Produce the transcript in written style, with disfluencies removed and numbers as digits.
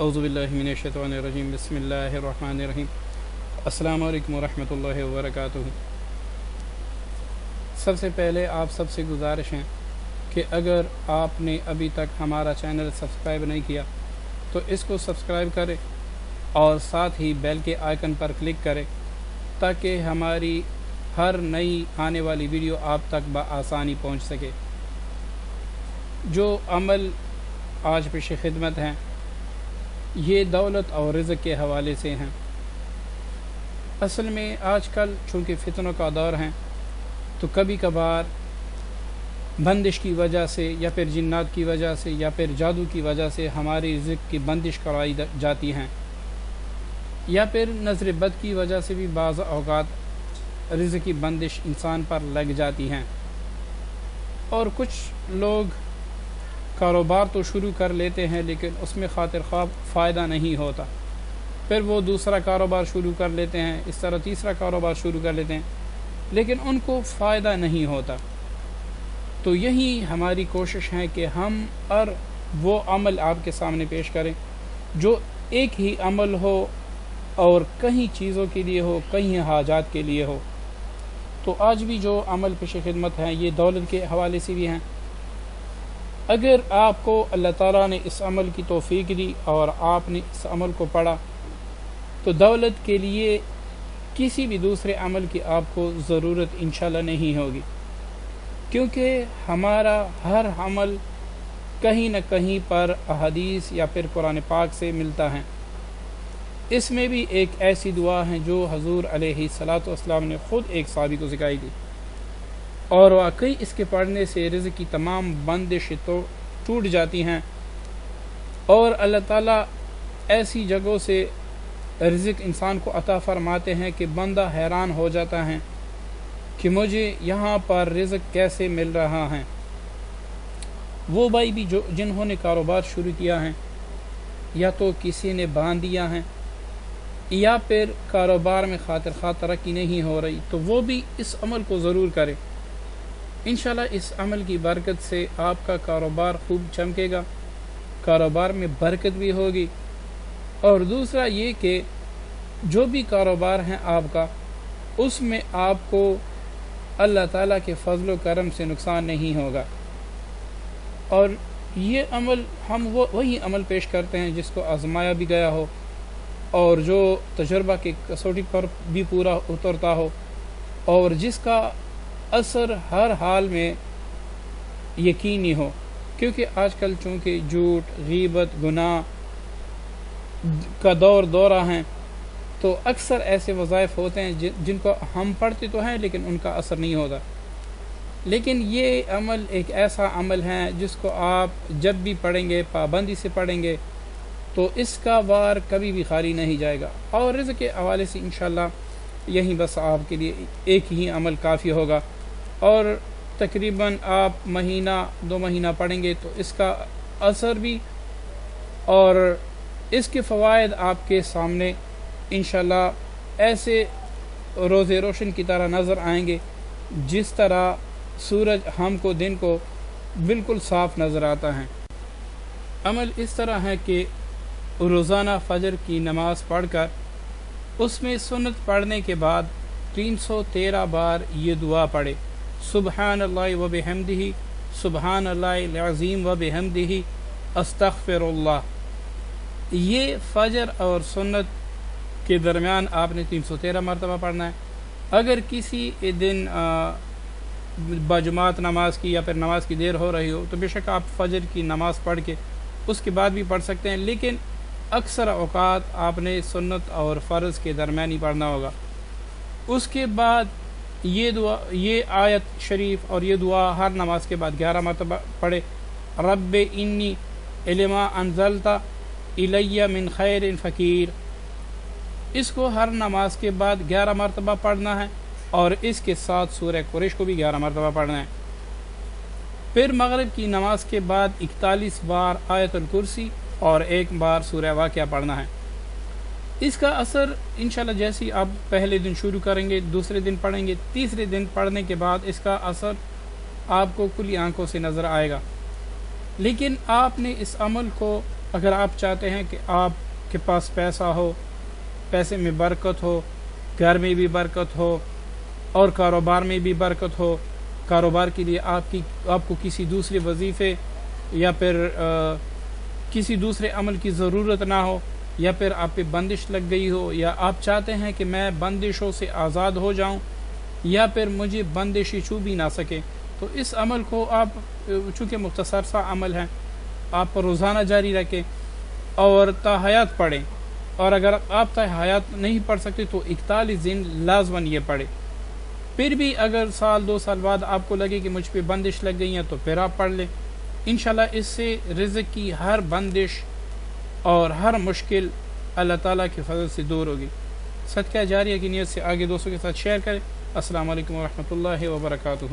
اعوذ باللہ من الشیطان الرجیم بسم اللہ الرحمن الرحیم السلام علیکم ورحمۃ اللہ وبرکاتہ۔ سب سے پہلے آپ سب سے گزارش ہے کہ اگر آپ نے ابھی تک ہمارا چینل سبسکرائب نہیں کیا تو اس کو سبسکرائب کرے اور ساتھ ہی بیل کے آئیکن پر کلک کرے تاکہ ہماری ہر نئی آنے والی ویڈیو آپ تک بآسانی پہنچ سکے۔ جو عمل آج پیش خدمت ہیں یہ دولت اور رزق کے حوالے سے ہیں۔ اصل میں آج کل چونکہ فتنوں کا دور ہے تو کبھی کبھار بندش کی وجہ سے یا پھر جنات کی وجہ سے یا پھر جادو کی وجہ سے ہماری رزق کی بندش کرائی جاتی ہیں، یا پھر نظر بد کی وجہ سے بھی بعض اوقات رزق کی بندش انسان پر لگ جاتی ہیں، اور کچھ لوگ کاروبار تو شروع کر لیتے ہیں لیکن اس میں خاطر خواہ فائدہ نہیں ہوتا، پھر وہ دوسرا کاروبار شروع کر لیتے ہیں، اس طرح تیسرا کاروبار شروع کر لیتے ہیں لیکن ان کو فائدہ نہیں ہوتا۔ تو یہی ہماری کوشش ہے کہ ہم ہر وہ عمل آپ کے سامنے پیش کریں جو ایک ہی عمل ہو اور کہیں چیزوں کے لیے ہو، کہیں حاجات کے لیے ہو۔ تو آج بھی جو عمل پیش خدمت ہیں یہ دولت کے حوالے سے بھی ہیں۔ اگر آپ کو اللہ تعالیٰ نے اس عمل کی توفیق دی اور آپ نے اس عمل کو پڑھا تو دولت کے لیے کسی بھی دوسرے عمل کی آپ کو ضرورت انشاءاللہ نہیں ہوگی، کیونکہ ہمارا ہر عمل کہیں نہ کہیں پر احادیث یا پھر قرآن پاک سے ملتا ہے۔ اس میں بھی ایک ایسی دعا ہے جو حضور علیہ الصلاۃ والسلام نے خود ایک صحابی کو سکھائی تھی، اور واقعی اس کے پڑھنے سے رزق کی تمام بندشیں تو ٹوٹ جاتی ہیں، اور اللہ تعالیٰ ایسی جگہوں سے رزق انسان کو عطا فرماتے ہیں کہ بندہ حیران ہو جاتا ہے کہ مجھے یہاں پر رزق کیسے مل رہا ہے۔ وہ بھائی بھی جنہوں نے کاروبار شروع کیا ہے، یا تو کسی نے باندھ دیا ہے یا پھر کاروبار میں خاطر خواہ ترقی نہیں ہو رہی، تو وہ بھی اس عمل کو ضرور کرے۔ انشاءاللہ اس عمل کی برکت سے آپ کا کاروبار خوب چمکے گا، کاروبار میں برکت بھی ہوگی، اور دوسرا یہ کہ جو بھی کاروبار ہے آپ کا اس میں آپ کو اللہ تعالیٰ کے فضل و کرم سے نقصان نہیں ہوگا۔ اور یہ عمل ہم وہی عمل پیش کرتے ہیں جس کو آزمایا بھی گیا ہو اور جو تجربہ کی کسوٹی پر بھی پورا اترتا ہو، اور جس کا اثر ہر حال میں یقینی ہو، کیونکہ آج کل چونکہ جھوٹ، غیبت، گناہ کا دورہ ہیں تو اکثر ایسے وظائف ہوتے ہیں جن کو ہم پڑھتے تو ہیں لیکن ان کا اثر نہیں ہوتا۔ لیکن یہ عمل ایک ایسا عمل ہے جس کو آپ جب بھی پڑھیں گے، پابندی سے پڑھیں گے، تو اس کا وار کبھی بھی خالی نہیں جائے گا۔ اور رزق کے حوالے سے انشاءاللہ یہی بس آپ کے لیے ایک ہی عمل کافی ہوگا، اور تقریباً آپ مہینہ 2 مہینہ پڑھیں گے تو اس کا اثر بھی اور اس کے فوائد آپ کے سامنے انشاءاللہ ایسے روز روشن کی طرح نظر آئیں گے جس طرح سورج ہم کو دن کو بالکل صاف نظر آتا ہے۔ عمل اس طرح ہے کہ روزانہ فجر کی نماز پڑھ کر اس میں سنت پڑھنے کے بعد 313 بار یہ دعا پڑھے، سبحان اللہ و بحمدہ، سبحان اللہ العظیم و بحمدہ، استغفر اللہ۔ یہ فجر اور سنت کے درمیان آپ نے 313 مرتبہ پڑھنا ہے۔ اگر کسی دن باجماعت نماز کی یا پھر نماز کی دیر ہو رہی ہو تو بے شک آپ فجر کی نماز پڑھ کے اس کے بعد بھی پڑھ سکتے ہیں، لیکن اکثر اوقات آپ نے سنت اور فرض کے درمیان ہی پڑھنا ہوگا۔ اس کے بعد یہ آیت شریف اور یہ دعا ہر نماز کے بعد 11 مرتبہ پڑھے، رب انی لما انزلت الی من خیر فقیر۔ اس کو ہر نماز کے بعد 11 مرتبہ پڑھنا ہے، اور اس کے ساتھ سورہ قریش کو بھی 11 مرتبہ پڑھنا ہے۔ پھر مغرب کی نماز کے بعد 41 بار آیت الکرسی اور 1 بار سورہ واقعہ پڑھنا ہے۔ اس کا اثر انشاءاللہ جیسے ہی آپ پہلے دن شروع کریں گے، دوسرے دن پڑھیں گے، تیسرے دن پڑھنے کے بعد اس کا اثر آپ کو کھلی آنکھوں سے نظر آئے گا۔ لیکن آپ نے اس عمل کو اگر آپ چاہتے ہیں کہ آپ کے پاس پیسہ ہو، پیسے میں برکت ہو، گھر میں بھی برکت ہو اور کاروبار میں بھی برکت ہو، کاروبار کے لیے آپ کو کسی دوسرے وظیفے یا پھر کسی دوسرے عمل کی ضرورت نہ ہو، یا پھر آپ پہ بندش لگ گئی ہو، یا آپ چاہتے ہیں کہ میں بندشوں سے آزاد ہو جاؤں یا پھر مجھے بندشی چھو بھی نہ سکے، تو اس عمل کو آپ چونکہ مختصر سا عمل ہے آپ روزانہ جاری رکھیں اور تا حیات پڑھیں، اور اگر آپ تا حیات نہیں پڑھ سکتے تو 41 دن لازماً یہ پڑھیں۔ پھر بھی اگر سال 2 سال بعد آپ کو لگے کہ مجھ پہ بندش لگ گئی ہیں تو پھر آپ پڑھ لیں، انشاءاللہ اس سے رزق کی ہر بندش اور ہر مشکل اللہ تعالیٰ کے فضل سے دور ہوگی۔ صدقہ جاریہ کی نیت سے آگے دوستوں کے ساتھ شیئر کریں۔ السلام علیکم ورحمۃ اللہ وبرکاتہ۔